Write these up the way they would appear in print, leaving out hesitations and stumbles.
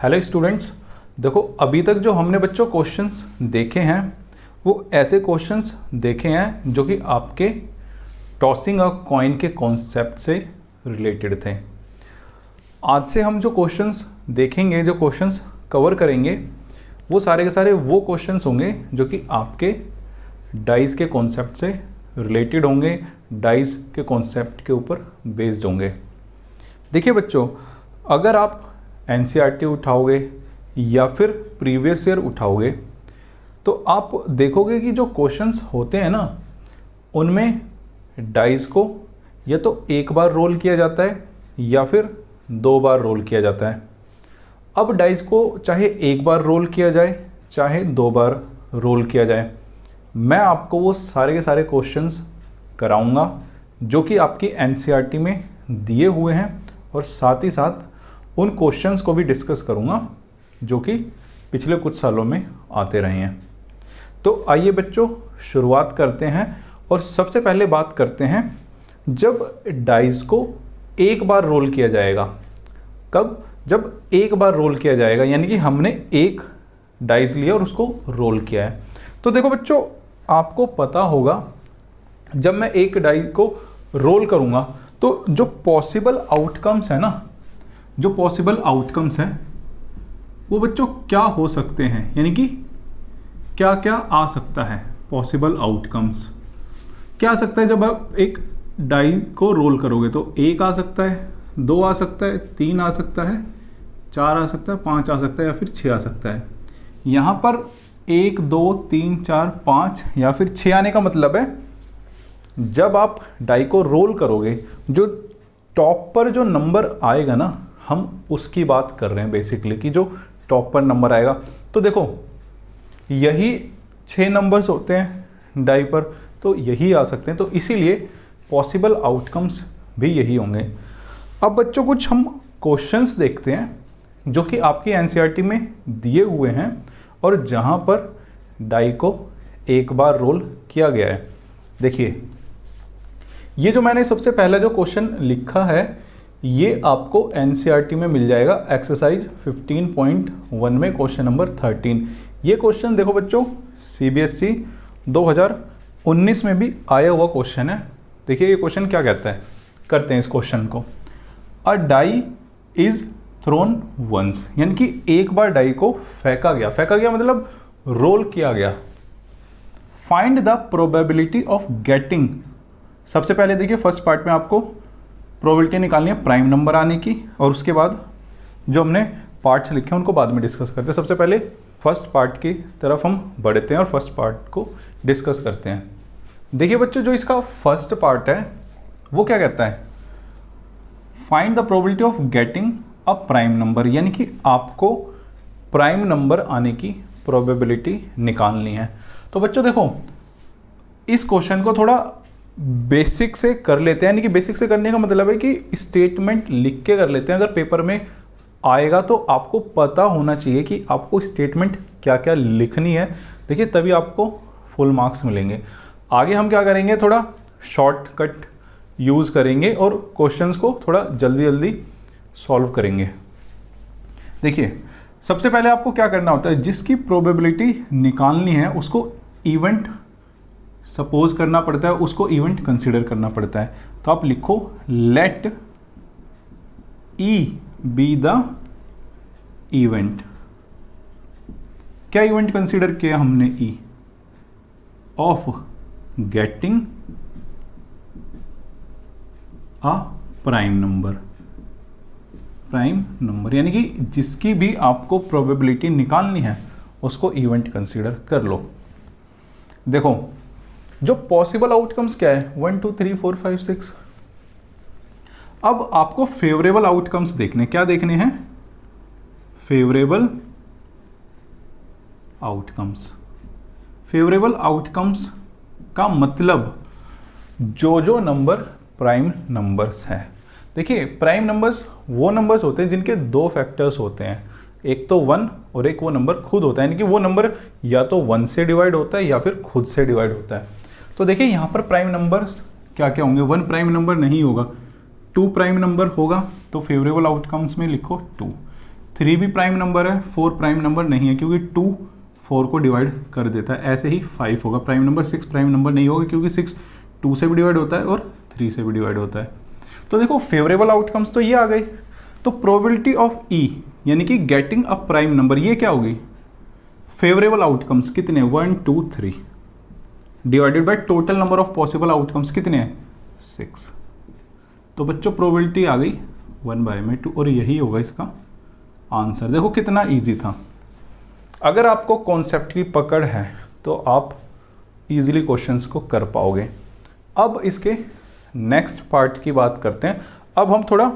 Hello students, देखो अभी तक जो हमने बच्चों क्वेश्चंस देखे हैं वो ऐसे क्वेश्चंस देखे हैं जो कि आपके टॉसिंग अ कॉइन के कॉन्सेप्ट से रिलेटेड थे। आज से हम जो क्वेश्चंस देखेंगे, जो क्वेश्चंस कवर करेंगे, वो सारे के सारे वो क्वेश्चंस होंगे जो कि आपके डाइस के कॉन्सेप्ट से रिलेटेड होंगे, डाइस के कॉन्सेप्ट के ऊपर बेस्ड होंगे। देखिए बच्चों, अगर आप एनसीईआरटी उठाओगे या फिर प्रीवियस ईयर उठाओगे तो आप देखोगे कि जो क्वेश्चंस होते हैं ना, उनमें डाइस को या तो एक बार रोल किया जाता है या फिर 2 बार रोल किया जाता है। अब डाइस को चाहे एक बार रोल किया जाए चाहे 2 बार रोल किया जाए, मैं आपको वो सारे के सारे क्वेश्चंस कराऊंगा जो कि आपकी एनसीईआरटी में दिए हुए हैं, और साथ ही साथ उन क्वेश्चंस को भी डिस्कस करूंगा जो कि पिछले कुछ सालों में आते रहे हैं। तो आइए बच्चों शुरुआत करते हैं, और सबसे पहले बात करते हैं जब डाइस को एक बार रोल किया जाएगा। कब? जब एक बार रोल किया जाएगा, यानी कि हमने एक डाइस लिया और उसको रोल किया है। तो देखो बच्चों, आपको पता होगा जब मैं एक डाइस को रोल करूंगा तो जो पॉसिबल आउटकम्स है ना, जो पॉसिबल आउटकम्स हैं वो बच्चों क्या हो सकते हैं, यानी कि क्या क्या आ सकता है। पॉसिबल आउटकम्स क्या आ सकता है जब आप एक डाई को रोल करोगे? तो 1 आ सकता है, 2 आ सकता है, 3 आ सकता है, 4 आ सकता है, 5 आ सकता है या फिर 6 आ सकता है। यहाँ पर 1 2 3 4 5 या फिर 6 आने का मतलब है जब आप डाई को रोल करोगे जो टॉप पर जो नंबर आएगा ना, हम उसकी बात कर रहे हैं बेसिकली, कि जो टॉप पर नंबर आएगा। तो देखो यही 6 नंबर्स होते हैं डाई पर, तो यही आ सकते हैं, तो इसीलिए पॉसिबल आउटकम्स भी यही होंगे। अब बच्चों कुछ हम क्वेश्चंस देखते हैं जो कि आपकी एनसीईआरटी में दिए हुए हैं और जहां पर डाई को एक बार रोल किया गया है। देखिए, ये जो मैंने सबसे पहला जो क्वेश्चन लिखा है ये आपको एनसीईआरटी में मिल जाएगा एक्सरसाइज 15.1 में क्वेश्चन नंबर 13। ये क्वेश्चन देखो बच्चों सीबीएसई 2019 में भी आया हुआ क्वेश्चन है। देखिए ये क्वेश्चन क्या कहता है, करते हैं इस क्वेश्चन को। अ डाई इज थ्रोन वंस, यानी कि एक बार डाई को फेंका गया। फेंका गया मतलब रोल किया गया। Find the probability of getting. सबसे पहले देखिए फर्स्ट पार्ट में आपको प्रोबेबिलिटी निकालनी है प्राइम नंबर आने की, और उसके बाद जो हमने पार्ट्स लिखे हैं उनको बाद में डिस्कस करते हैं। सबसे पहले फर्स्ट पार्ट की तरफ हम बढ़ते हैं और फर्स्ट पार्ट को डिस्कस करते हैं। देखिए बच्चों, जो इसका फर्स्ट पार्ट है वो क्या कहता है, find the probability of getting a prime number, यानी कि आपको प्राइम नंबर आने की प्रोबेबिलिटी निकालनी है। तो बच्चों देखो, इस क्वेश्चन को थोड़ा बेसिक से कर लेते हैं, यानी कि बेसिक से करने का मतलब है कि स्टेटमेंट लिख के कर लेते हैं। अगर पेपर में आएगा तो आपको पता होना चाहिए कि आपको स्टेटमेंट क्या क्या लिखनी है। देखिए तभी आपको फुल मार्क्स मिलेंगे। आगे हम क्या करेंगे, थोड़ा शॉर्टकट यूज़ करेंगे और क्वेश्चंस को थोड़ा जल्दी जल्दी सॉल्व करेंगे। देखिए सबसे पहले आपको क्या करना होता है, जिसकी प्रोबेबिलिटी निकालनी है उसको इवेंट सपोज करना पड़ता है, उसको इवेंट कंसीडर करना पड़ता है। तो आप लिखो let E be the event. क्या इवेंट कंसीडर किया हमने? E of getting a prime number. Prime number यानी कि जिसकी भी आपको प्रोबेबिलिटी निकालनी है उसको इवेंट कंसीडर कर लो। देखो जो पॉसिबल आउटकम्स क्या है, 1 2 3 4 5 6। अब आपको फेवरेबल आउटकम्स देखने, क्या देखने हैं? Favourable outcomes. फेवरेबल आउटकम्स का मतलब जो नंबर प्राइम नंबर्स हैं। देखिए प्राइम नंबर्स वो नंबर्स होते हैं जिनके 2 फैक्टर्स होते हैं, एक तो 1 और एक वो नंबर खुद होता है, यानी कि वो नंबर या तो 1 से डिवाइड होता है या फिर खुद से डिवाइड होता है। तो देखिए यहाँ पर प्राइम नंबर्स क्या क्या होंगे, 1 प्राइम नंबर नहीं होगा, 2 प्राइम नंबर होगा। तो फेवरेबल आउटकम्स में लिखो 2। 3 भी प्राइम नंबर है, 4 प्राइम नंबर नहीं है क्योंकि 2 4 को डिवाइड कर देता है। ऐसे ही 5 होगा प्राइम नंबर, 6 प्राइम नंबर नहीं होगा क्योंकि 6 2 से भी डिवाइड होता है और 3 से भी डिवाइड होता है। तो देखो फेवरेबल आउटकम्स तो ये आ गए। तो प्रोबेबिलिटी ऑफ ई यानी कि गेटिंग अ प्राइम नंबर, ये क्या होगी? फेवरेबल आउटकम्स कितने? 1 2 3 divided by total number of possible outcomes कितने हैं? 6। तो बच्चों प्रोबेबिलिटी आ गई 1/2 और यही होगा इसका आंसर। देखो कितना इजी था। अगर आपको कॉन्सेप्ट की पकड़ है तो आप इजीली क्वेश्चंस को कर पाओगे। अब इसके नेक्स्ट पार्ट की बात करते हैं। अब हम थोड़ा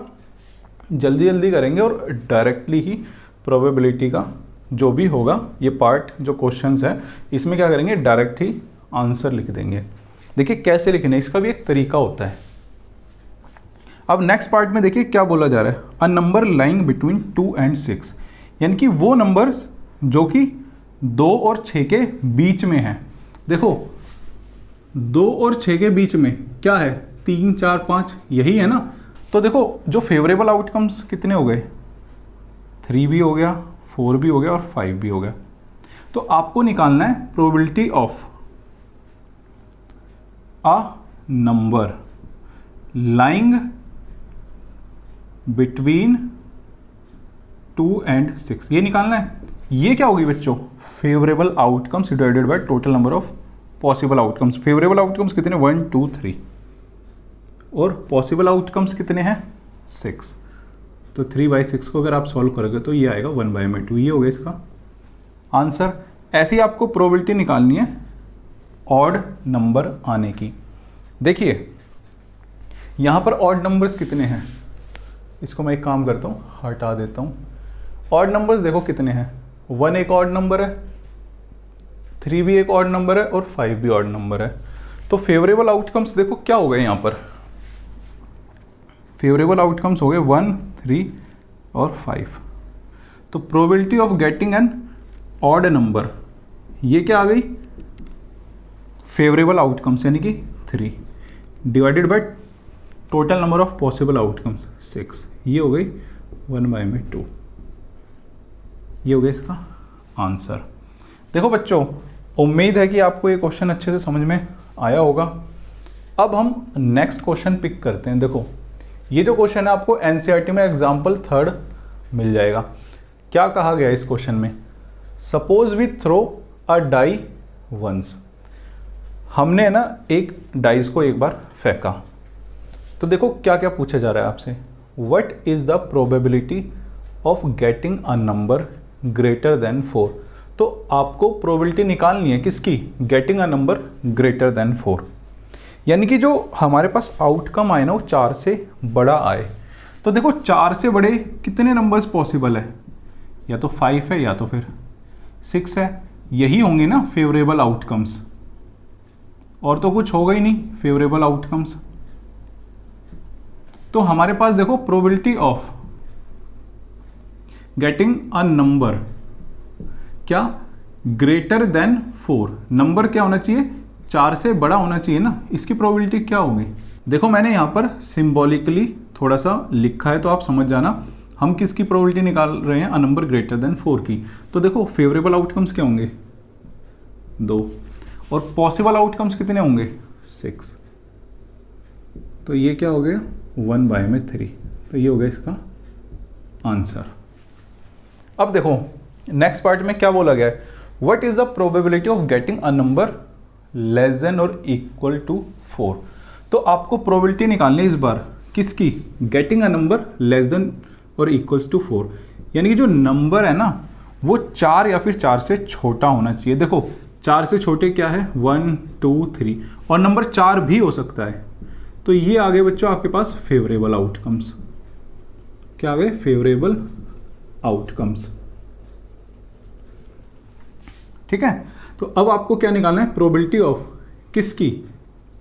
जल्दी जल्दी करेंगे और डायरेक्टली ही प्रोबेबिलिटी का जो भी होगा ये पार्ट जो क्वेश्चंस है इसमें क्या करेंगे, डायरेक्ट ही आंसर लिख देंगे। देखिए कैसे लिखना है, इसका भी एक तरीका होता है। अब नेक्स्ट पार्ट में देखिए क्या बोला जा रहा है, a number lying between 2 and 6, यानी कि वो नंबर्स जो कि 2 और 6 के बीच में है। देखो 2 और 6 के बीच में क्या है? 3 4 5 यही है ना। तो देखो जो फेवरेबल आउटकम्स कितने हो गए? 3 भी हो गया, 4 भी हो गया और 5 भी हो गया। तो आपको निकालना है probability of a number lying between 2 and 6, ये निकालना है। ये क्या होगी बच्चों? Favourable outcomes divided by total number of possible outcomes. Favourable outcomes कितने? 1 2 3 और पॉसिबल आउटकम्स कितने हैं? 6। तो 3/6 को अगर आप सॉल्व करोगे तो ये आएगा 1/2। ये हो गया इसका आंसर। ऐसे ही आपको प्रोबेबिलिटी निकालनी है ऑड नंबर आने की। देखिए यहाँ पर ऑड नंबर्स कितने हैं, इसको मैं एक काम करता हूँ, हटा देता हूँ। ऑड नंबर्स देखो कितने हैं, 1 एक ऑड नंबर है, 3 भी एक ऑड नंबर है और 5 भी ऑड नंबर है। तो फेवरेबल आउटकम्स देखो क्या हो गए यहाँ पर, फेवरेबल आउटकम्स हो गए 1 3 और 5। तो probability of getting an odd number, ये क्या आ गई? फेवरेबल आउटकम्स यानी कि 3 divided by total number of possible outcomes 6, ये हो गई 1/2। ये हो गया इसका आंसर। देखो बच्चों उम्मीद है कि आपको ये क्वेश्चन अच्छे से समझ में आया होगा। अब हम नेक्स्ट क्वेश्चन पिक करते हैं। देखो ये जो क्वेश्चन है आपको एनसीईआरटी में एग्जाम्पल 3 मिल जाएगा। क्या कहा गया इस क्वेश्चन में? Suppose we throw a die once, हमने ना एक डाइस को एक बार फेंका। तो देखो क्या क्या पूछा जा रहा है आपसे, what is the probability of getting a number greater than 4। तो आपको प्रोबेबिलिटी निकालनी है किसकी? Getting a number greater than 4, यानी कि जो हमारे पास आउटकम आए ना वो 4 से बड़ा आए। तो देखो 4 से बड़े कितने नंबर्स पॉसिबल है? या तो 5 है या तो फिर 6 है, यही होंगे ना फेवरेबल आउटकम्स, और तो कुछ होगा ही नहीं फेवरेबल आउटकम्स। तो हमारे पास देखो probability of getting a number क्या? Greater than 4। नंबर क्या होना चाहिए? 4 से बड़ा होना चाहिए ना। इसकी प्रोबेबिलिटी क्या होगी? देखो मैंने यहाँ पर सिंबॉलिकली थोड़ा सा लिखा है तो आप समझ जाना हम किसकी प्रोबेबिलिटी निकाल रहे हैं, अ नंबर ग्रेटर देन 4 की। तो देखो फेवरेबल आउटकम्स क्या होंगे? 2 और पॉसिबल आउटकम्स कितने होंगे? 6। तो ये क्या हो गया? 1/3। तो ये हो गया इसका आंसर। अब देखो नेक्स्ट पार्ट में क्या बोला गया है, what is the probability of getting a number less than और इक्वल टू 4। तो आपको प्रोबेबिलिटी निकालनी है इस बार किसकी? Getting a number less than और इक्वल्स टू 4, यानी कि जो नंबर है ना वो 4 या फिर 4 से छोटा होना चाहिए। देखो 4 से छोटे क्या है? 1 2 3 और नंबर 4 भी हो सकता है। तो ये आ गए बच्चों आपके पास फेवरेबल आउटकम्स। क्या आ गए? Favourable outcomes. ठीक है, तो अब आपको क्या निकालना है? प्रोबेबिलिटी ऑफ किसकी?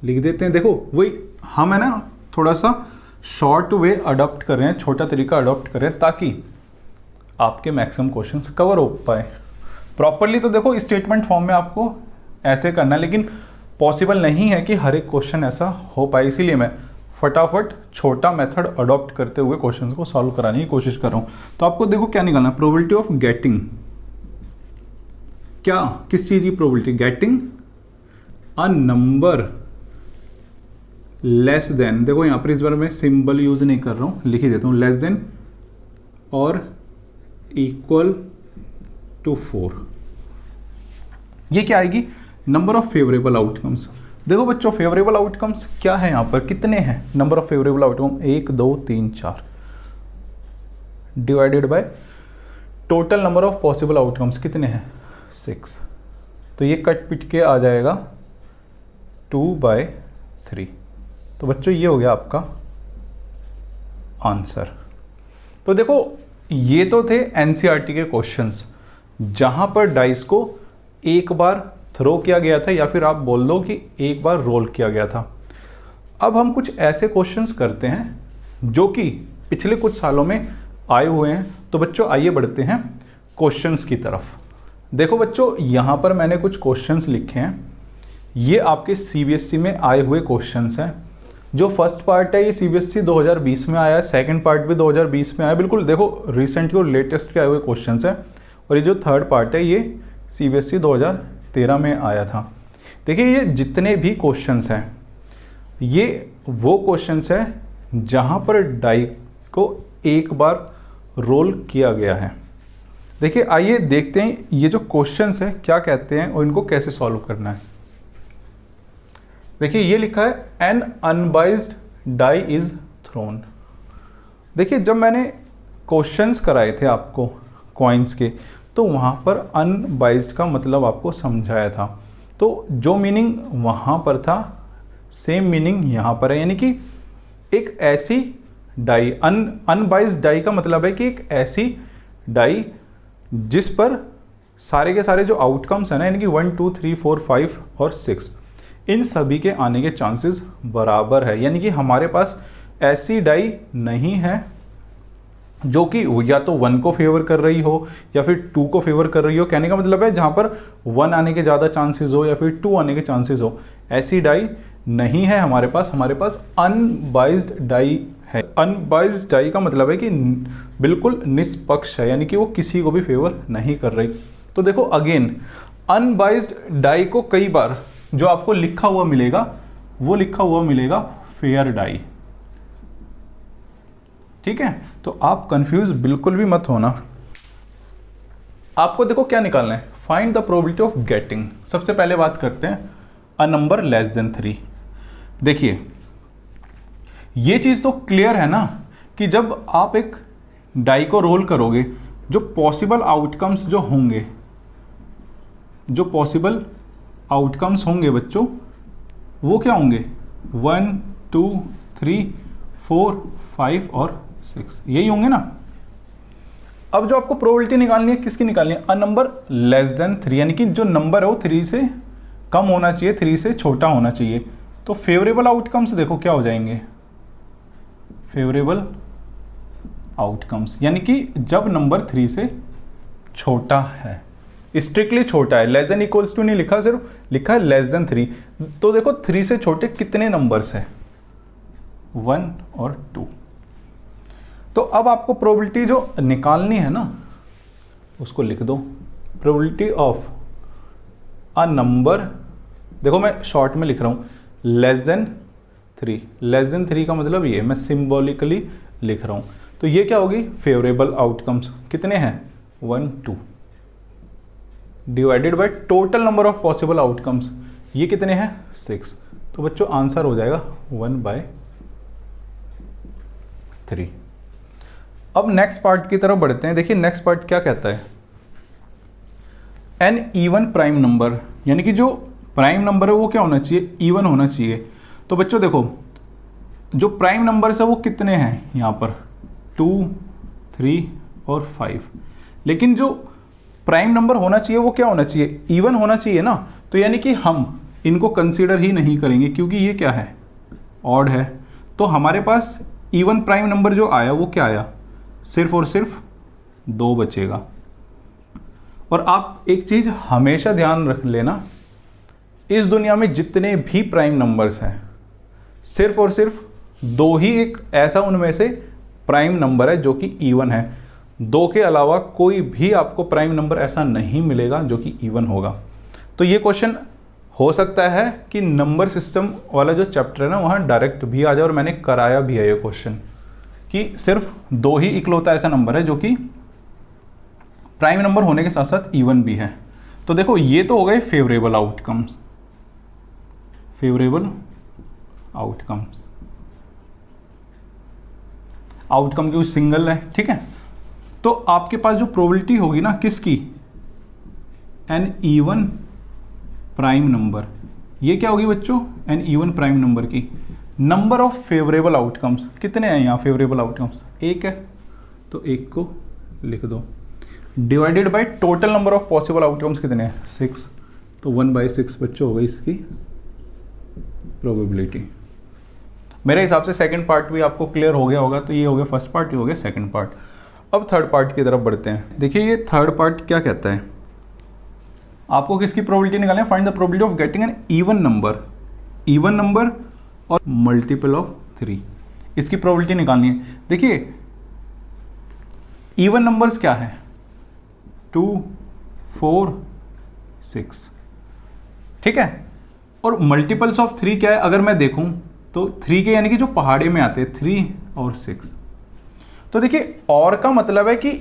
लिख देते हैं। देखो वही हम है ना थोड़ा सा शॉर्ट वे अडॉप्ट कर रहे हैं, छोटा तरीका अडॉप्ट कर रहे हैं ताकि आपके मैक्सिमम क्वेश्चंस कवर हो पाए प्रॉपरली। तो देखो स्टेटमेंट फॉर्म में आपको ऐसे करना है, लेकिन पॉसिबल नहीं है कि हर एक क्वेश्चन ऐसा हो पाए, इसीलिए मैं फटाफट छोटा मेथड अडॉप्ट करते हुए क्वेश्चंस को सॉल्व कराने की कोशिश कर रहा हूँ। तो आपको देखो क्या निकालना है, प्रोबेबिलिटी ऑफ गेटिंग, क्या किस चीज़ की probability, getting a number less than, देखो यहाँ पर इस बार मैं सिंबल यूज नहीं कर रहा हूँ, लिख ही देता हूँ, लेस देन और इक्वल टू 4। ये क्या आएगी, नंबर ऑफ फेवरेबल आउटकम्स। देखो बच्चों फेवरेबल आउटकम्स क्या है यहाँ पर, कितने हैं number of favourable outcome, 1 2 3 4 divided by total number of possible outcomes कितने हैं, 6। तो ये कट पिट के आ जाएगा 2/3। तो बच्चों ये हो गया आपका आंसर। तो देखो ये तो थे एनसीईआरटी के क्वेश्चंस जहां पर डाइस को एक बार थ्रो किया गया था या फिर आप बोल दो कि एक बार रोल किया गया था। अब हम कुछ ऐसे क्वेश्चंस करते हैं जो कि पिछले कुछ सालों में आए हुए हैं। तो बच्चों आइए बढ़ते हैं क्वेश्चंस की तरफ। देखो बच्चों यहाँ पर मैंने कुछ क्वेश्चंस लिखे हैं, ये आपके सीबीएसई में आए हुए क्वेश्चंस हैं। जो फर्स्ट पार्ट है ये सीबीएसई 2020 में आया है, सेकंड पार्ट भी 2020 में आया, बिल्कुल देखो रिसेंटली और लेटेस्ट के आए हुए क्वेश्चंस हैं। और ये जो थर्ड पार्ट है ये सीबीएसई 2013 में आया था। देखिए ये जितने भी क्वेश्चंस हैं ये वो क्वेश्चंस हैं जहां पर डाई को एक बार रोल किया गया है। देखिए आइए देखते हैं ये जो क्वेश्चंस है क्या कहते हैं और इनको कैसे सॉल्व करना है। देखिए ये लिखा है an unbiased die is thrown. देखिए जब मैंने क्वेश्चंस कराए थे आपको कॉइन्स के तो वहाँ पर अनबाइज्ड का मतलब आपको समझाया था। तो जो मीनिंग वहाँ पर था सेम मीनिंग यहाँ पर है, यानी कि एक ऐसी डाई, अनबाइज्ड डाई का मतलब है कि एक ऐसी डाई जिस पर सारे के सारे जो आउटकम्स हैं ना, यानी कि 1 2 3 4 5 और 6 इन सभी के आने के चांसेस बराबर है। यानी कि हमारे पास ऐसी डाई नहीं है जो कि या तो 1 को फेवर कर रही हो या फिर 2 को फेवर कर रही हो। कहने का मतलब है जहाँ पर 1 आने के ज़्यादा चांसेस हो या फिर 2 आने के चांसेस हो, ऐसी डाई नहीं है हमारे पास अनबाइज्ड डाई है। अनबाइज्ड डाई का मतलब है कि बिल्कुल निष्पक्ष है, यानी कि वो किसी को भी फेवर नहीं कर रही। तो देखो अगेन अनबाइज्ड डाई को कई बार जो आपको लिखा हुआ मिलेगा वो लिखा हुआ मिलेगा फेयर डाई, ठीक है। तो आप कंफ्यूज बिल्कुल भी मत होना। आपको देखो क्या निकालना है, find the probability of getting. सबसे पहले बात करते हैं अ नंबर लेस देन 3। देखिए ये चीज तो क्लियर है ना कि जब आप एक डाई को रोल करोगे जो पॉसिबल आउटकम्स जो होंगे, जो पॉसिबल आउटकम्स होंगे बच्चों वो क्या होंगे, 1 2 3 4 5 और 6 यही होंगे ना। अब जो आपको प्रोबेबिलिटी निकालनी है किसकी निकालनी है, अ नंबर लेस देन 3, यानी कि जो नंबर है वो 3 से कम होना चाहिए, 3 से छोटा होना चाहिए। तो फेवरेबल आउटकम्स देखो क्या हो जाएंगे, फेवरेबल आउटकम्स यानी कि जब नंबर 3 से छोटा है, स्ट्रिक्टली छोटा है, लेस देन इक्वल्स टू नहीं लिखा, सिर्फ लिखा है लेस देन 3। तो देखो 3 से छोटे कितने नंबर्स हैं, 1 और 2। तो अब आपको प्रोबेबिलिटी जो निकालनी है ना उसको लिख दो, प्रोबेबिलिटी ऑफ अ नंबर, देखो मैं शॉर्ट में लिख रहा हूँ लेस देन 3। लेस देन 3 का मतलब ये मैं सिंबॉलिकली लिख रहा हूँ। तो ये क्या होगी, फेवरेबल आउटकम्स कितने हैं 1 2 divided by total number of possible outcomes, ये कितने हैं 6। तो बच्चों आंसर हो जाएगा 1/3। अब नेक्स्ट पार्ट की तरफ बढ़ते हैं। देखिए नेक्स्ट पार्ट क्या कहता है, एन इवन प्राइम नंबर, यानी कि जो प्राइम नंबर है वो क्या होना चाहिए, इवन होना चाहिए। तो बच्चों देखो जो प्राइम नंबर्स है वो कितने हैं यहाँ पर 2 3 और 5, लेकिन जो प्राइम नंबर होना चाहिए वो क्या होना चाहिए, इवन होना चाहिए ना। तो यानी कि हम इनको कंसीडर ही नहीं करेंगे क्योंकि ये क्या है, ऑड है। तो हमारे पास इवन प्राइम नंबर जो आया वो क्या आया, सिर्फ और सिर्फ 2 बचेगा। और आप एक चीज़ हमेशा ध्यान रख लेना, इस दुनिया में जितने भी प्राइम नंबर्स हैं सिर्फ और सिर्फ दो ही एक ऐसा उनमें से प्राइम नंबर है जो कि इवन है। दो के अलावा कोई भी आपको प्राइम नंबर ऐसा नहीं मिलेगा जो कि इवन होगा। तो ये क्वेश्चन हो सकता है कि नंबर सिस्टम वाला जो चैप्टर है ना वहाँ डायरेक्ट भी आ जाए, और मैंने कराया भी है ये क्वेश्चन कि सिर्फ दो ही इकलौता ऐसा नंबर है जो कि प्राइम नंबर होने के साथ साथ इवन भी है। तो देखो ये तो हो गए favourable outcomes, favourable outcomes, outcome की सिंगल है, ठीक है। तो आपके पास जो प्रोबेबिलिटी होगी ना किसकी, एन इवन प्राइम नंबर, ये क्या होगी बच्चों, एन इवन प्राइम नंबर की नंबर ऑफ फेवरेबल आउटकम्स। कितने हैं यहाँ फेवरेबल आउटकम्स, एक है तो एक को लिख दो, divided by total number of possible outcomes कितने हैं, 6, तो 1/6 बच्चों हो गई इसकी प्रोबेबिलिटी। मेरे हिसाब से सेकंड पार्ट भी आपको क्लियर हो गया होगा। तो ये हो गया फर्स्ट पार्ट, ये हो गया सेकंड पार्ट। अब थर्ड पार्ट की तरफ बढ़ते हैं। देखिए ये थर्ड पार्ट क्या कहता है, आपको किसकी प्रोबेबिलिटी निकालनी है, find the probability of getting an even number और मल्टीपल ऑफ 3, इसकी प्रोबेबिलिटी निकालनी है। देखिए इवन नंबर्स क्या है, 2, 4, 6, ठीक है। और मल्टीपल्स ऑफ 3 क्या है, अगर मैं देखूं तो 3 के यानी कि जो पहाड़े में आते हैं 3 और 6। तो देखिए और का मतलब है कि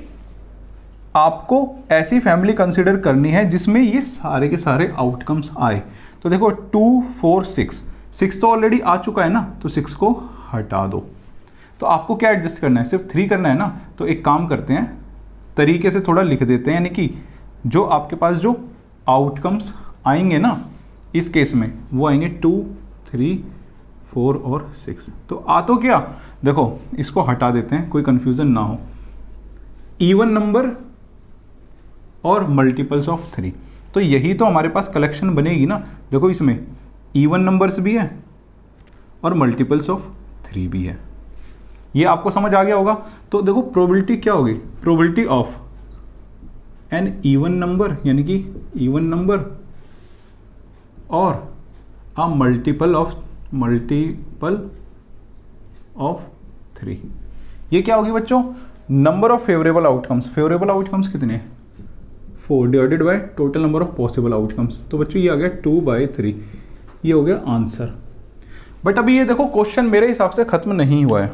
आपको ऐसी फैमिली कंसीडर करनी है जिसमें ये सारे के सारे आउटकम्स आए। तो देखो 2, 4, 6 तो ऑलरेडी आ चुका है ना, तो 6 को हटा दो। तो आपको क्या एडजस्ट करना है, सिर्फ 3 करना है ना। तो एक काम करते हैं, तरीके से थोड़ा लिख देते हैं, यानी कि जो आपके पास जो आउटकम्स आएंगे ना इस केस में वो आएंगे 2, 3, 4 और 6। तो आ तो क्या, देखो इसको हटा देते हैं, कोई कंफ्यूजन ना हो, इवन नंबर और मल्टीपल्स ऑफ 3। तो यही तो हमारे पास कलेक्शन बनेगी ना। देखो इसमें इवन नंबर्स भी है और मल्टीपल्स ऑफ 3 भी है, ये आपको समझ आ गया होगा। तो देखो प्रोबेबिलिटी क्या होगी, probability of an even number यानी कि इवन नंबर और अ मल्टीपल ऑफ 3, ये क्या होगी बच्चों, number of favourable outcomes. Favourable outcomes कितने हैं, 4 divided by total number of possible outcomes. तो बच्चों ये आ गया 2/3, ये हो गया आंसर। बट अभी ये देखो क्वेश्चन मेरे हिसाब से खत्म नहीं हुआ है।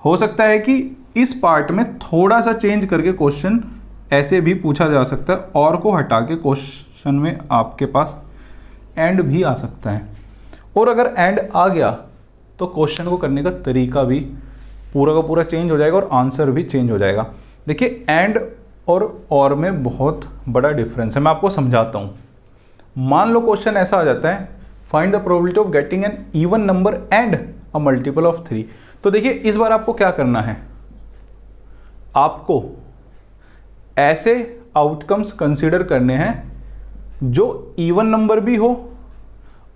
हो सकता है कि इस पार्ट में थोड़ा सा चेंज करके क्वेश्चन ऐसे भी पूछा जा सकता है, और को हटा के क्वेश्चन में आपके पास एंड भी आ सकता है। और अगर एंड आ गया तो क्वेश्चन को करने का तरीका भी पूरा का पूरा चेंज हो जाएगा और आंसर भी चेंज हो जाएगा। देखिए एंड और में बहुत बड़ा डिफरेंस है, मैं आपको समझाता हूँ। मान लो क्वेश्चन ऐसा आ जाता है, find the probability of getting an even number and a multiple of 3। तो देखिए इस बार आपको क्या करना है, आपको ऐसे आउटकम्स कंसीडर करने हैं जो इवन नंबर भी हो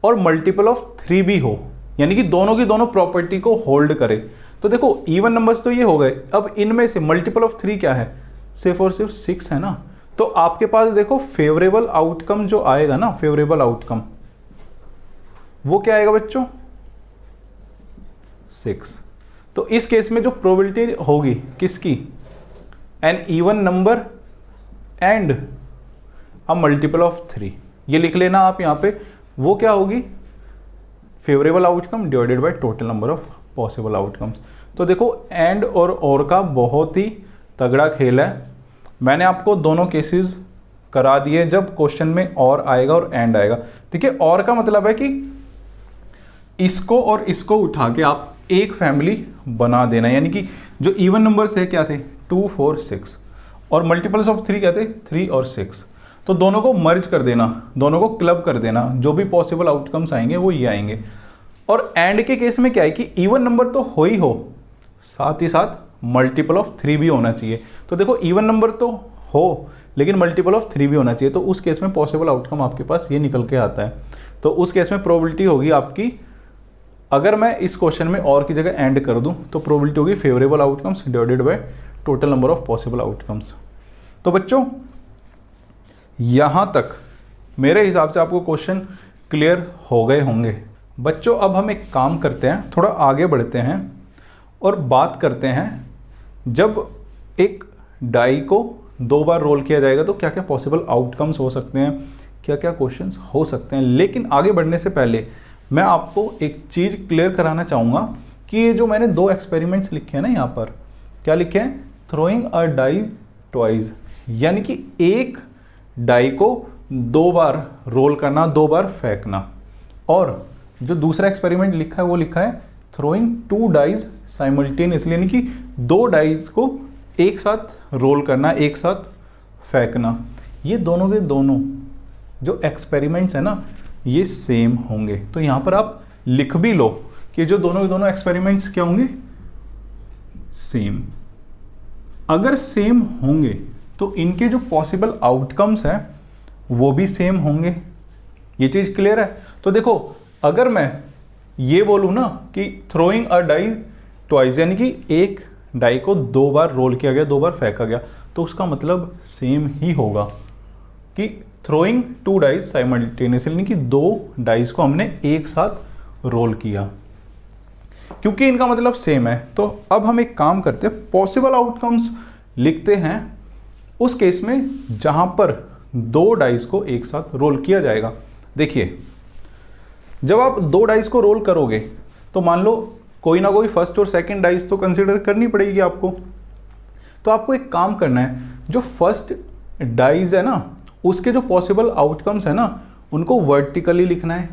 और मल्टीपल ऑफ 3 भी हो, यानी कि दोनों की दोनों प्रॉपर्टी को होल्ड करे। तो देखो इवन नंबर्स तो ये हो गए, अब इनमें से मल्टीपल ऑफ 3 क्या है, सिर्फ और सिर्फ 6 है ना। तो आपके पास देखो फेवरेबल आउटकम जो आएगा ना, फेवरेबल आउटकम वो क्या आएगा बच्चों, 6। तो इस केस में जो प्रोबेबिलिटी होगी किसकी, an even number and a multiple of 3, ये लिख लेना आप यहाँ पे, वो क्या होगी, favourable outcome divided by total number of possible outcomes. तो देखो एंड और का बहुत ही तगड़ा खेल है। मैंने आपको दोनों केसेस करा दिए जब क्वेश्चन में और आएगा और एंड आएगा। देखिए और का मतलब है कि इसको और इसको उठा के आप एक फैमिली बना देना, यानी कि जो इवन नंबर्स है क्या थे, 2, 4, 6 और मल्टीपल्स ऑफ 3 क्या थे, 3 और 6। तो दोनों को मर्ज कर देना, दोनों को क्लब कर देना, जो भी पॉसिबल आउटकम्स आएंगे वो ये आएंगे। और एंड के केस में क्या है कि इवन नंबर तो हो ही हो, साथ ही साथ मल्टीपल ऑफ 3 भी होना चाहिए। तो देखो इवन नंबर तो हो लेकिन मल्टीपल ऑफ 3 भी होना चाहिए, तो उस केस में पॉसिबल आउटकम आपके पास ये निकल के आता है। तो उस केस में प्रोबेबिलिटी होगी आपकी, अगर मैं इस क्वेश्चन में और की जगह एंड कर दूं तो प्रोबेबिलिटी होगी favourable outcomes divided by total number of possible outcomes. तो बच्चों यहाँ तक मेरे हिसाब से आपको क्वेश्चन क्लियर हो गए होंगे। बच्चों अब हम एक काम करते हैं, थोड़ा आगे बढ़ते हैं और बात करते हैं जब एक डाई को 2 बार रोल किया जाएगा तो क्या क्या पॉसिबल आउटकम्स हो सकते हैं, क्या क्या क्वेश्चंस हो सकते हैं। लेकिन आगे बढ़ने से पहले मैं आपको एक चीज़ क्लियर कराना चाहूँगा कि ये जो मैंने 2 एक्सपेरिमेंट्स लिखे हैं ना, यहाँ पर क्या लिखे हैं, थ्रोइंग अ डाई ट्वाइस, यानी कि एक डाई को 2 बार रोल करना, 2 बार फेंकना। और जो दूसरा एक्सपेरिमेंट लिखा है वो लिखा है थ्रोइंग 2 डाइज साइमल्टेनियसली, यानी कि 2 डाइज को एक साथ रोल करना, एक साथ फेंकना। ये दोनों के दोनों जो एक्सपेरिमेंट्स है ना, ये सेम होंगे। तो यहाँ पर आप लिख भी लो कि जो दोनों के दोनों एक्सपेरिमेंट्स क्या होंगे, सेम। अगर सेम होंगे तो इनके जो पॉसिबल आउटकम्स हैं वो भी सेम होंगे। ये चीज़ क्लियर है। तो देखो, अगर मैं ये बोलूँ ना कि थ्रोइंग अ डाई ट्वाइस, यानी कि एक डाई को 2 बार रोल किया गया, 2 बार फेंका गया, तो उसका मतलब सेम ही होगा कि थ्रोइंग 2 डाइज साइमल्टेनियसली, यानी कि 2 डाइज को हमने एक साथ रोल किया। क्योंकि इनका मतलब सेम है तो अब हम एक काम करते हैं, पॉसिबल आउटकम्स लिखते हैं उस केस में जहां पर 2 डाइस को एक साथ रोल किया जाएगा। देखिए, जब आप 2 डाइस को रोल करोगे तो मान लो कोई ना कोई फर्स्ट और सेकंड डाइस तो कंसीडर करनी पड़ेगी आपको। तो आपको एक काम करना है, जो फर्स्ट डाइस है ना उसके जो पॉसिबल आउटकम्स है ना उनको वर्टिकली लिखना है,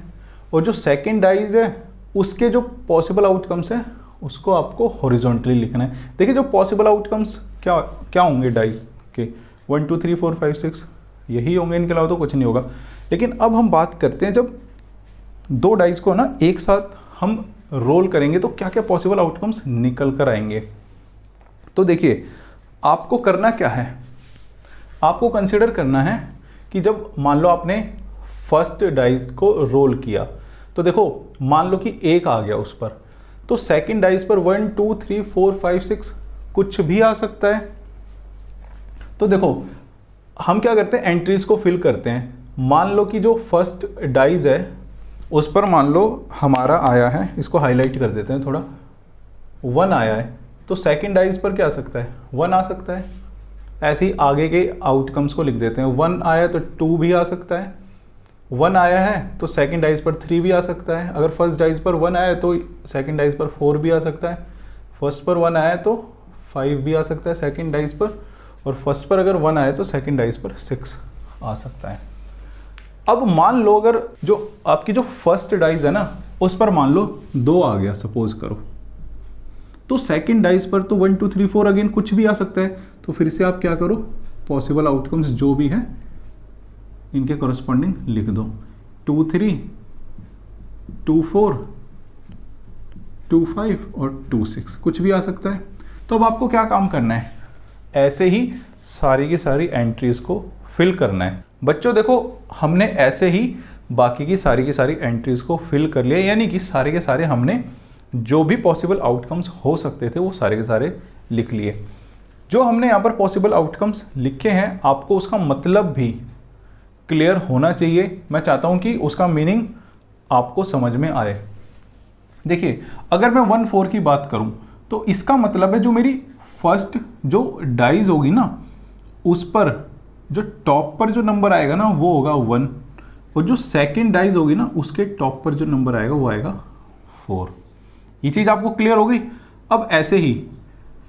और जो सेकंड डाइस है उसके जो पॉसिबल आउटकम्स है उसको आपको हॉरिजॉन्टली लिखना है। देखिए, जो पॉसिबल आउटकम्स क्या क्या होंगे डाइस के, 1 2 3 4 5 6 यही होंगे, इनके अलावा तो कुछ नहीं होगा। लेकिन अब हम बात करते हैं जब 2 डाइस को ना एक साथ हम रोल करेंगे तो क्या क्या पॉसिबल आउटकम्स निकल कर आएंगे। तो देखिए, आपको करना क्या है, आपको कंसिडर करना है कि जब मान लो आपने फर्स्ट डाइस को रोल किया तो देखो, मान लो कि 1 आ गया उस पर, तो सेकंड डाइस पर 1 2 3 4 5 6 कुछ भी आ सकता है। तो देखो, हम क्या करते हैं, एंट्रीज को फिल करते हैं। मान लो कि जो फर्स्ट डाइस है उस पर मान लो हमारा आया है, इसको हाईलाइट कर देते हैं थोड़ा, 1 आया है, तो सेकंड डाइस पर क्या आ सकता है, 1 आ सकता है। ऐसे ही आगे के आउटकम्स को लिख देते हैं, 1 आया तो 2 भी आ सकता है, 1 आया है तो सेकंड डाइस पर 3 भी आ सकता है। अगर फर्स्ट डाइस पर 1 आया तो सेकंड डाइस पर 4 भी आ सकता है। फर्स्ट पर 1 आया तो 5 भी आ सकता है सेकंड डाइस पर, और फर्स्ट पर अगर 1 आया तो सेकंड डाइस पर 6 आ सकता है। अब मान लो अगर जो आपकी जो फर्स्ट डाइस है ना उस पर मान लो 2 आ गया सपोज करो, तो सेकंड डाइस पर तो 1 2 3 4 अगेन कुछ भी आ सकता है। तो फिर से आप क्या करो, पॉसिबल आउटकम्स जो भी है इनके कॉरस्पॉन्डिंग लिख दो, 2 3 2 4 2 5 और 2 6 कुछ भी आ सकता है। तो अब आपको क्या काम करना है, ऐसे ही सारी की सारी एंट्रीज को फिल करना है। बच्चों देखो, हमने ऐसे ही बाकी की सारी एंट्रीज को फिल कर लिया, यानी कि सारे के सारे हमने जो भी पॉसिबल आउटकम्स हो सकते थे वो सारे के सारे लिख लिए। जो हमने यहाँ पर पॉसिबल आउटकम्स लिखे हैं आपको उसका मतलब भी क्लियर होना चाहिए। मैं चाहता हूँ कि उसका मीनिंग आपको समझ में आए। देखिए, अगर मैं 1 4 की बात करूँ तो इसका मतलब है जो मेरी फर्स्ट जो डाइज होगी ना उस पर जो टॉप पर जो नंबर आएगा ना वो होगा 1, और जो सेकंड डाइज होगी ना उसके टॉप पर जो नंबर आएगा वो आएगा 4। ये चीज़ आपको क्लियर हो गई। अब ऐसे ही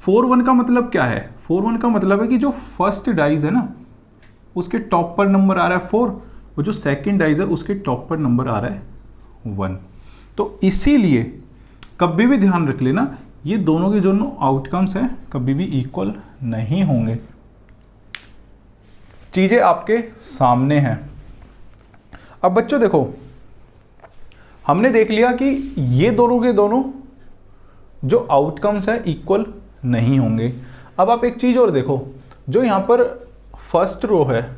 4 1 का मतलब क्या है, 4 1 का मतलब है कि जो फर्स्ट डाइज है ना उसके टॉप पर नंबर आ रहा है 4, और जो सेकंड डाइज है उसके टॉप पर नंबर आ रहा है 1। तो इसीलिए कभी भी ध्यान रख लेना, ये दोनों के दोनों आउटकम्स हैं कभी भी इक्वल नहीं होंगे। चीजें आपके सामने हैं। अब बच्चों देखो, हमने देख लिया कि ये दोनों के दोनों जो आउटकम्स है इक्वल नहीं होंगे। अब आप एक चीज और देखो, जो यहाँ पर फर्स्ट रो है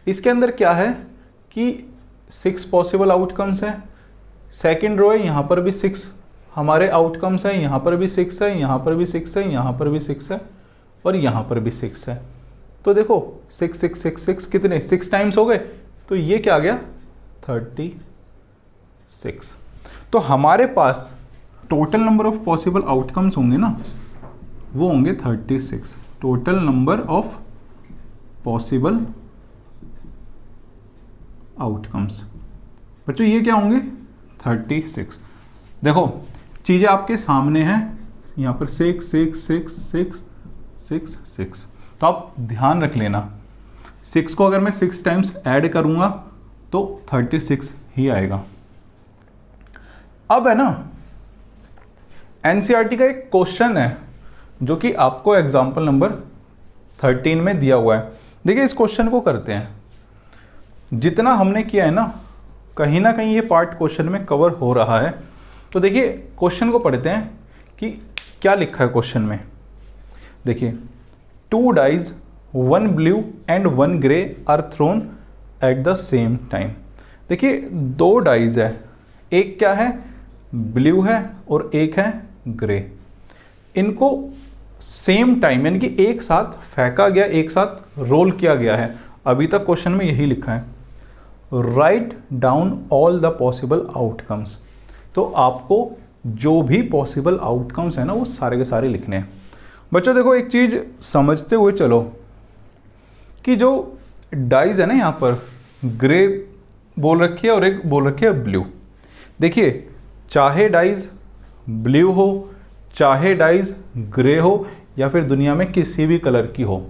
इसके अंदर क्या है कि 6 पॉसिबल आउटकम्स हैं। सेकंड रो है, यहाँ पर भी 6 हमारे आउटकम्स हैं, यहाँ पर भी 6 है, यहाँ पर भी 6 है, यहाँ पर भी 6 है, और यहाँ पर भी 6 है। तो देखो 6 6 6 6 कितने 6 टाइम्स हो गए, तो ये क्या आ गया 36। तो हमारे पास total number of possible outcomes होंगे ना, वो होंगे 36। Total number of possible outcomes बच्चों ये क्या होंगे 36। देखो चीज़ें आपके सामने हैं, यहाँ पर 6 6 6 6 6 6, तो आप ध्यान रख लेना 6 को अगर मैं 6 टाइम्स ऐड करूंगा तो 36 ही आएगा। अब है ना एनसीईआरटी का एक क्वेश्चन है जो कि आपको एग्जाम्पल नंबर 13 में दिया हुआ है। देखिए इस क्वेश्चन को करते हैं, जितना हमने किया है ना कहीं ये पार्ट क्वेश्चन में कवर हो रहा है। तो देखिए क्वेश्चन को पढ़ते हैं कि क्या लिखा है क्वेश्चन में। देखिए 2 dies 1 blue and 1 grey are thrown at the same time. देखिए 2 डाइज है, एक क्या है ब्लू है और एक है ग्रे। इनको सेम टाइम यानी कि एक साथ फेंका गया, एक साथ रोल किया गया है। अभी तक क्वेश्चन में यही लिखा है, write down all the possible outcomes. तो आपको जो भी पॉसिबल आउटकम्स है ना वो सारे के सारे लिखने हैं। बच्चों देखो एक चीज़ समझते हुए चलो कि जो डाइज है ना यहाँ पर ग्रे बोल रखी है और एक बोल रखी है ब्लू। देखिए चाहे डाइज ब्लू हो, चाहे डाइज ग्रे हो, या फिर दुनिया में किसी भी कलर की हो,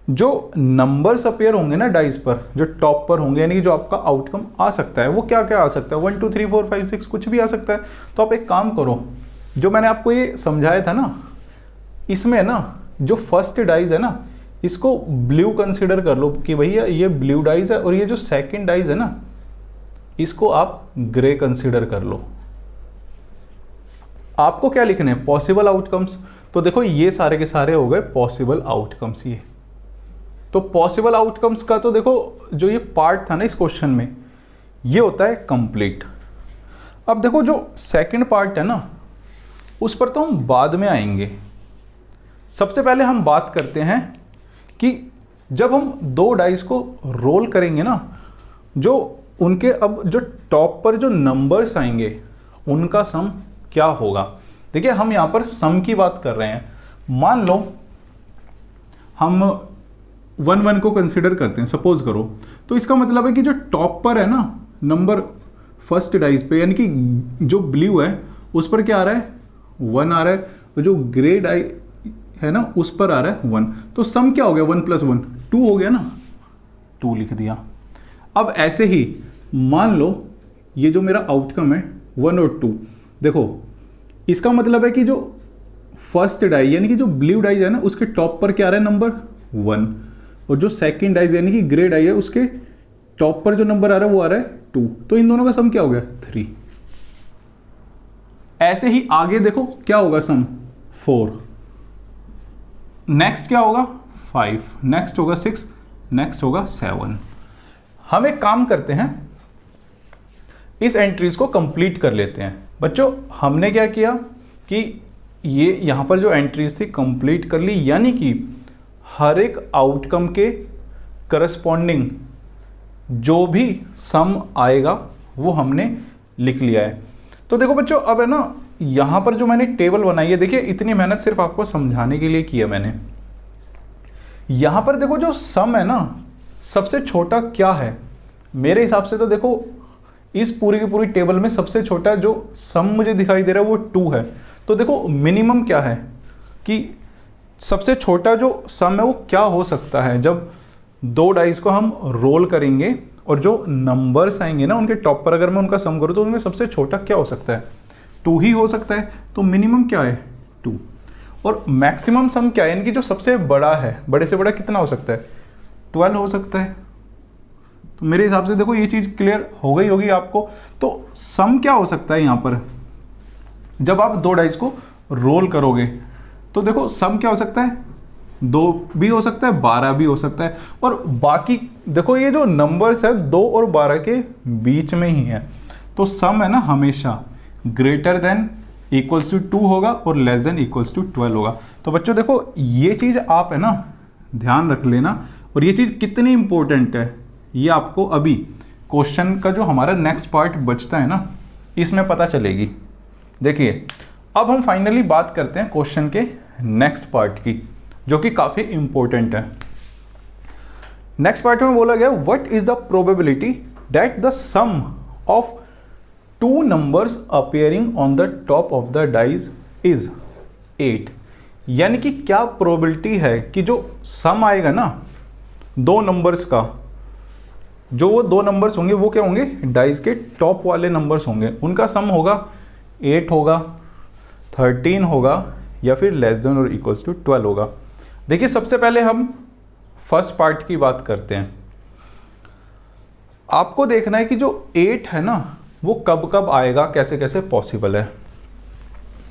जो नंबर्स अपीयर होंगे ना डाइज पर, जो टॉप पर होंगे यानी कि जो आपका आउटकम आ सकता है वो क्या क्या आ सकता है 1 2 3 4 5 6 कुछ भी आ सकता है। तो आप एक काम करो, जो मैंने आपको ये समझाया था ना, इसमें ना जो फर्स्ट डाइज है ना इसको ब्लू कंसिडर कर लो कि भैया ये ब्लू डाइज है, और ये जो सेकंड डाइज है ना इसको आप ग्रे कंसिडर कर लो। आपको क्या लिखने हैं पॉसिबल आउटकम्स। तो देखो ये सारे के सारे हो गए पॉसिबल आउटकम्स। ये तो पॉसिबल आउटकम्स का तो देखो जो ये पार्ट था ना इस क्वेश्चन में ये होता है कंप्लीट। अब देखो जो सेकंड पार्ट है ना उस पर तो हम बाद में आएंगे। सबसे पहले हम बात करते हैं कि जब हम 2 डाइस को रोल करेंगे ना, जो उनके अब जो टॉप पर जो नंबर्स आएंगे उनका सम क्या होगा। देखिए हम यहाँ पर सम की बात कर रहे हैं। मान लो हम 1 1 को कंसिडर करते हैं सपोज करो, तो इसका मतलब है कि जो टॉप पर है ना नंबर फर्स्ट डाइस पे यानी कि जो ब्लू है उस पर क्या आ रहा है 1 आ रहा है, तो जो ग्रे डाई है ना उस पर आ रहा है 1। तो सम क्या हो गया 1 + 1 2 हो गया ना, 2 लिख दिया। अब ऐसे ही मान लो ये जो मेरा आउटकम है 1 और 2, देखो इसका मतलब है कि जो फर्स्ट डाई यानी कि जो ब्लू डाई है ना उसके टॉप पर क्या आ रहा है नंबर 1, और जो सेकंड डाई यानी कि ग्रे डाई है उसके टॉप पर जो नंबर आ रहा है वो आ रहा है 2। तो इन दोनों का सम क्या हो गया 3। ऐसे ही आगे देखो क्या होगा सम 4, नेक्स्ट क्या होगा 5, नेक्स्ट होगा 6, नेक्स्ट होगा 7। हम एक काम करते हैं इस एंट्रीज को कंप्लीट कर लेते हैं। बच्चों हमने क्या किया कि ये यहाँ पर जो एंट्रीज थी कंप्लीट कर ली, यानी कि हर एक आउटकम के करस्पॉन्डिंग जो भी सम आएगा वो हमने लिख लिया है। तो देखो बच्चों अब है ना यहाँ पर जो मैंने टेबल बनाई है, देखिए इतनी मेहनत सिर्फ आपको समझाने के लिए की है मैंने। यहाँ पर देखो जो सम है ना सबसे छोटा क्या है मेरे हिसाब से, तो देखो इस पूरी की पूरी टेबल में सबसे छोटा जो सम मुझे दिखाई दे रहा है वो 2 है। तो देखो मिनिमम क्या है कि सबसे छोटा जो सम है वो क्या हो सकता है जब 2 डाइस को हम रोल करेंगे और जो नंबर्स आएंगे ना उनके टॉप पर अगर मैं उनका सम करूँ तो उनमें सबसे छोटा क्या हो सकता है 2 ही हो सकता है। तो मिनिमम क्या है 2, और मैक्सिमम सम क्या है यानी कि जो सबसे बड़ा है, बड़े से बड़ा कितना हो सकता है 12 हो सकता है। तो मेरे हिसाब से देखो ये चीज़ क्लियर हो गई होगी आपको। तो सम क्या हो सकता है यहाँ पर जब आप 2 डाइस को रोल करोगे, तो देखो सम क्या हो सकता है 2 भी हो सकता है 12 भी हो सकता है, और बाकी देखो ये जो नंबर्स है 2 और 12 के बीच में ही है। तो सम है ना हमेशा ग्रेटर देन इक्वल्स टू 2 होगा और लेस देन इक्वल्स टू 12 होगा। तो बच्चों देखो ये चीज़ आप है ना ध्यान रख लेना, और ये चीज़ कितनी इंपॉर्टेंट है ये आपको अभी क्वेश्चन का जो हमारा नेक्स्ट पार्ट बचता है ना इसमें पता चलेगी। देखिए अब हम फाइनली बात करते हैं क्वेश्चन के नेक्स्ट पार्ट की, जो कि काफ़ी इंपॉर्टेंट है। नेक्स्ट पार्ट में बोला गया what is the probability that the sum of two numbers appearing on the top of the dies is 8। यानी कि क्या प्रोबेबिलिटी है कि जो सम आएगा ना दो नंबर्स का, जो वो दो नंबर्स होंगे वो क्या होंगे, डाइज के टॉप वाले नंबर्स होंगे, उनका सम होगा 8 होगा, 13 होगा, या फिर लेस देन और इक्वल्स टू 12 होगा। देखिए सबसे पहले हम फर्स्ट पार्ट की बात करते हैं। आपको देखना है कि जो 8 है ना वो कब कब आएगा, कैसे कैसे पॉसिबल है।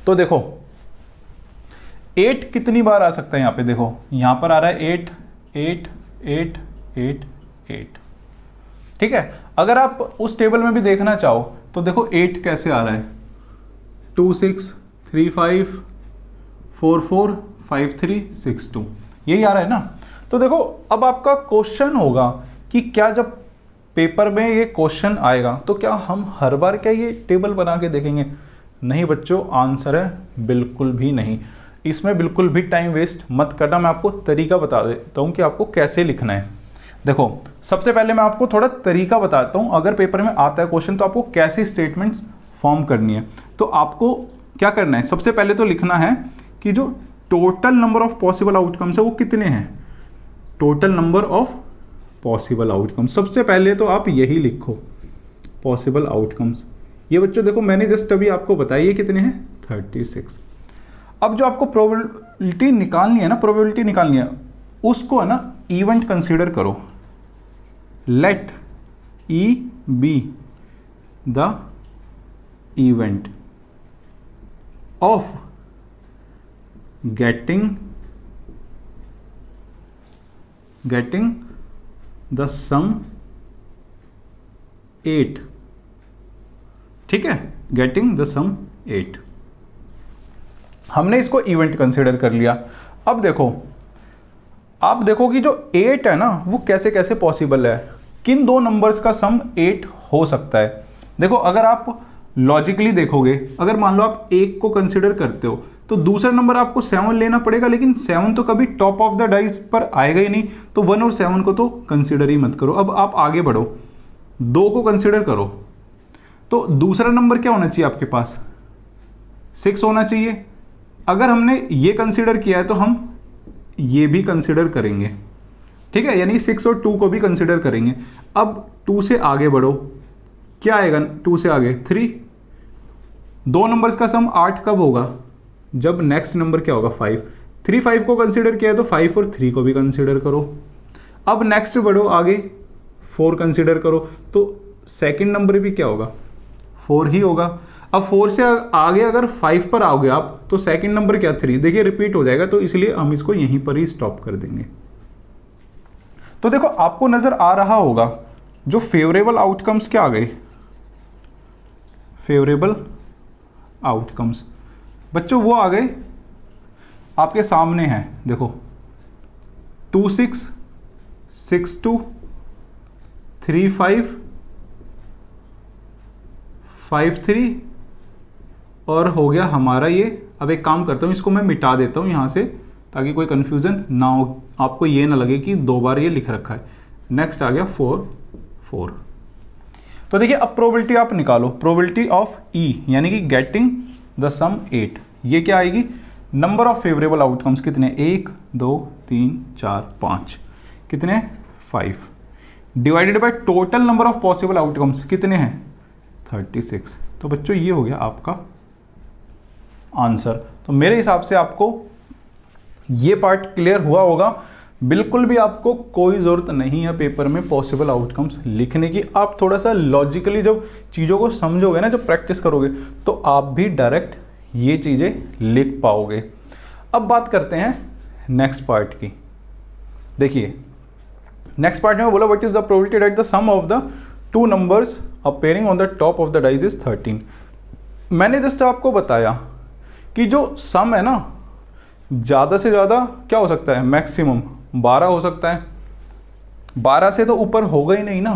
तो देखो 8 कितनी बार आ सकता है, यहाँ पे देखो यहाँ पर आ रहा है 8 8 8 8 8, ठीक है। अगर आप उस टेबल में भी देखना चाहो तो देखो 8 कैसे आ रहा है, 2 6 3 5 4 4 5 3 6 2, यही आ रहा है ना। तो देखो अब आपका क्वेश्चन होगा कि क्या जब पेपर में ये क्वेश्चन आएगा तो क्या हम हर बार क्या ये टेबल बना के देखेंगे? नहीं बच्चों, आंसर है बिल्कुल भी नहीं। इसमें बिल्कुल भी टाइम वेस्ट मत करना। मैं आपको तरीका बता देता हूँ कि आपको कैसे लिखना है। देखो सबसे पहले मैं आपको थोड़ा तरीका बताता हूँ, अगर पेपर में आता है क्वेश्चन तो आपको कैसी स्टेटमेंट फॉर्म करनी है। तो आपको क्या करना है, सबसे पहले तो लिखना है कि जो total number of possible outcomes है वो कितने हैं, total number of possible outcomes. सबसे पहले तो आप यही लिखो पॉसिबल आउटकम्स। ये बच्चों देखो मैंने जस्ट अभी आपको बताया कितने हैं, 36। अब जो आपको प्रोबेबिलिटी निकालनी है ना, प्रोबेबिलिटी निकालनी है, उसको है ना इवेंट कंसीडर करो। Let E be the event of getting the sum 8, ठीक है, गेटिंग द सम 8। हमने इसको इवेंट कंसीडर कर लिया। अब देखो आप देखो कि जो 8 है ना वो कैसे कैसे पॉसिबल है, किन दो नंबर्स का सम 8 हो सकता है। देखो अगर आप लॉजिकली देखोगे, अगर मान लो आप 1 को कंसीडर करते हो तो दूसरा नंबर आपको 7 लेना पड़ेगा, लेकिन 7 तो कभी टॉप ऑफ द डाइस पर आएगा ही नहीं, तो 1 और 7 को तो कंसीडर ही मत करो। अब आप आगे बढ़ो, 2 को कंसीडर करो, तो दूसरा नंबर क्या होना चाहिए आपके पास, 6 होना चाहिए। अगर हमने ये कंसीडर किया है तो हम ये भी कंसीडर करेंगे, ठीक है, यानी 6 और 2 को भी कंसीडर करेंगे। अब 2 से आगे बढ़ो, क्या आएगा 2 से आगे, 3। दो नंबर्स का सम 8 कब होगा, जब नेक्स्ट नंबर क्या होगा, 5। 3 5 को कंसीडर किया है तो 5 और 3 को भी कंसीडर करो। अब नेक्स्ट बढ़ो आगे, 4 कंसीडर करो, तो सेकंड नंबर भी क्या होगा, 4 ही होगा। अब 4 से आगे अगर 5 पर आओगे आप तो सेकंड नंबर क्या, 3। देखिए रिपीट हो जाएगा, तो इसलिए हम इसको यहीं पर ही स्टॉप कर देंगे। तो देखो आपको नजर आ रहा होगा जो फेवरेबल आउटकम्स क्या आ गए, फेवरेबल आउटकम्स बच्चों वो आ गए, आपके सामने हैं। देखो 2 6 6 2 3 5 5 3 और हो गया हमारा ये। अब एक काम करता हूँ, इसको मैं मिटा देता हूँ यहाँ से ताकि कोई कंफ्यूजन ना हो, आपको ये ना लगे कि 2 बार ये लिख रखा है। नेक्स्ट आ गया 4 4। तो देखिए अब प्रोबेबिलिटी आप निकालो, प्रोबेबिलिटी ऑफ ई यानी कि गेटिंग द सम 8, ये क्या आएगी, नंबर ऑफ फेवरेबल आउटकम्स कितने, 1 2 3 4 5, कितने 5, divided by total number of possible outcomes कितने हैं 36। तो बच्चों ये हो गया आपका आंसर। तो मेरे हिसाब से आपको ये पार्ट क्लियर हुआ होगा। बिल्कुल भी आपको कोई ज़रूरत नहीं है पेपर में पॉसिबल आउटकम्स लिखने की। आप थोड़ा सा लॉजिकली जब चीज़ों को समझोगे ना, जब प्रैक्टिस करोगे तो आप भी डायरेक्ट ये चीज़ें लिख पाओगे। अब बात करते हैं नेक्स्ट पार्ट की। देखिए नेक्स्ट पार्ट में बोला what is the probability that the sum of the two numbers appearing on the top of the dice is 13। मैंने जस्ट आपको बताया कि जो सम है ना ज़्यादा से ज़्यादा क्या हो सकता है, मैक्सिमम 12 हो सकता है, 12 से तो ऊपर होगा ही नहीं ना।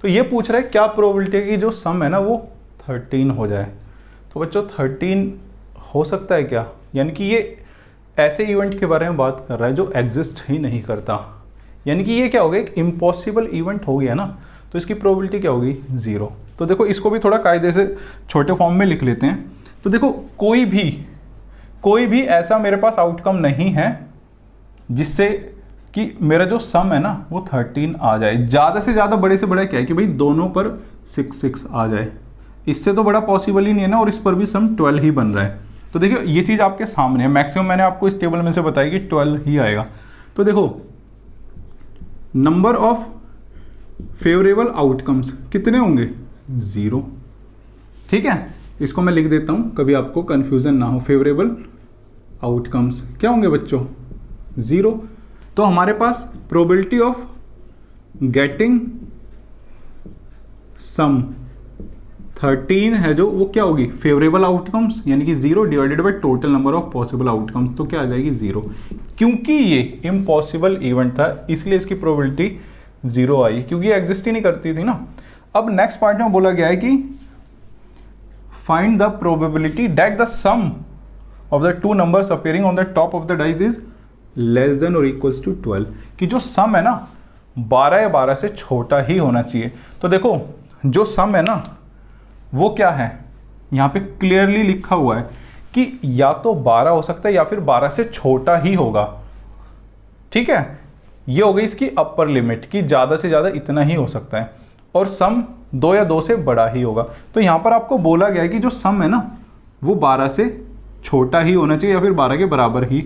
तो ये पूछ रहा है क्या प्रोबेबिलिटी है कि जो सम है ना वो 13 हो जाए। तो बच्चों 13 हो सकता है क्या? यानी कि ये ऐसे इवेंट के बारे में बात कर रहा है जो एग्जिस्ट ही नहीं करता, यानी कि ये क्या हो गया, एक इम्पॉसिबल इवेंट हो गया ना। तो इसकी प्रोबेबिलिटी क्या होगी? 0। तो देखो इसको भी थोड़ा कायदे से छोटे फॉर्म में लिख लेते हैं। तो देखो कोई भी ऐसा मेरे पास आउटकम नहीं है जिससे कि मेरा जो सम है ना वो 13 आ जाए। ज़्यादा से ज़्यादा बड़े से बड़ा क्या है कि भाई दोनों पर 6 आ जाए, इससे तो बड़ा पॉसिबल ही नहीं है ना। और इस पर भी सम 12 ही बन रहा है। तो देखिए ये चीज़ आपके सामने है, मैक्सिमम मैंने आपको इस टेबल में से बताई कि 12 ही आएगा। तो देखो नंबर ऑफ फेवरेबल आउटकम्स कितने होंगे? 0। ठीक है, इसको मैं लिख देता हूं कभी आपको कंफ्यूजन ना हो। फेवरेबल आउटकम्स क्या होंगे बच्चों? 0। तो हमारे पास प्रोबेबिलिटी ऑफ गेटिंग सम 13 है जो, वो क्या होगी? फेवरेबल आउटकम्स, यानी कि 0 divided by total number of possible outcomes. तो क्या आ जाएगी? 0। क्योंकि ये इम्पॉसिबल इवेंट था इसलिए इसकी प्रोबेबिलिटी 0 आई, क्योंकि ये एग्जिस्ट ही नहीं करती थी ना। अब नेक्स्ट पार्ट में बोला गया है कि find the probability that the sum of the two numbers appearing on the top of the dice is less than और इक्वल्स टू 12, कि जो सम है ना 12 या 12 से छोटा ही होना चाहिए। तो देखो जो सम है ना वो क्या है, यहाँ पे क्लियरली लिखा हुआ है कि या तो 12 हो सकता है या फिर 12 से छोटा ही होगा। ठीक है, ये हो गई इसकी अपर लिमिट कि ज़्यादा से ज़्यादा इतना ही हो सकता है, और सम 2 या 2 से बड़ा ही होगा। तो यहाँ पर आपको बोला गया है कि जो सम है ना वो 12 से छोटा ही होना चाहिए या फिर 12 के बराबर ही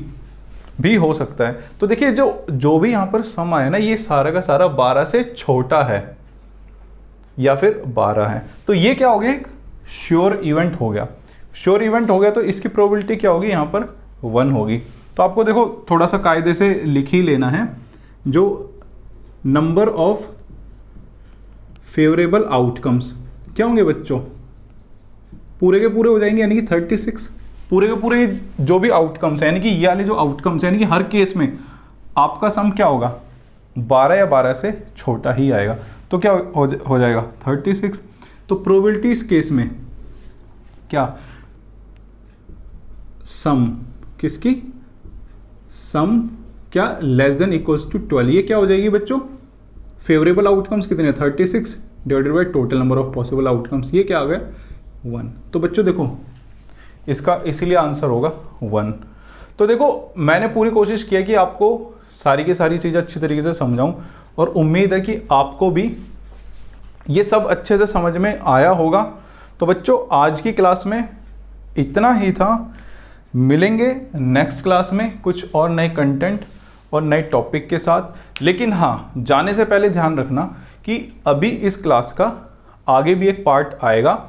भी हो सकता है। तो देखिए जो भी यहाँ पर सम आया ना ये सारा का सारा 12 से छोटा है या फिर 12 है। तो ये क्या हो गया? एक श्योर इवेंट हो गया। श्योर इवेंट हो गया तो इसकी प्रोबेबिलिटी क्या होगी? यहाँ पर 1 होगी। तो आपको देखो थोड़ा सा कायदे से लिख ही लेना है, जो नंबर ऑफ फेवरेबल आउटकम्स क्या होंगे बच्चों? पूरे के पूरे हो जाएंगे, यानी कि 36। पूरे के पूरे जो भी आउटकम्स है, यानी कि ये वाले जो आउटकम्स है, यानी कि हर केस में आपका सम क्या होगा? 12 या 12 से छोटा ही आएगा। तो क्या हो जाएगा? 36। तो प्रोबेबिलिटी इस केस में क्या? सम किसकी? सम क्या? Less than equals to 12। ये क्या हो जाएगी बच्चों? फेवरेबल आउटकम्स कितने? 36 divided by total number of possible outcomes. ये क्या आ गया? 1। तो बच्चों देखो इसका इसीलिए आंसर होगा 1। तो देखो मैंने पूरी कोशिश की है कि आपको सारी की सारी चीज़ें अच्छी तरीके से समझाऊं, और उम्मीद है कि आपको भी ये सब अच्छे से समझ में आया होगा। तो बच्चों आज की क्लास में इतना ही था। मिलेंगे नेक्स्ट क्लास में कुछ और नए कंटेंट और नए टॉपिक के साथ। लेकिन हाँ, जाने से पहले ध्यान रखना कि अभी इस क्लास का आगे भी एक पार्ट आएगा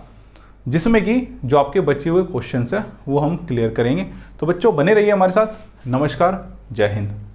जिसमें कि जो आपके बचे हुए क्वेश्चंस हैं वो हम क्लियर करेंगे। तो बच्चों बने रहिए हमारे साथ। नमस्कार, जय हिंद।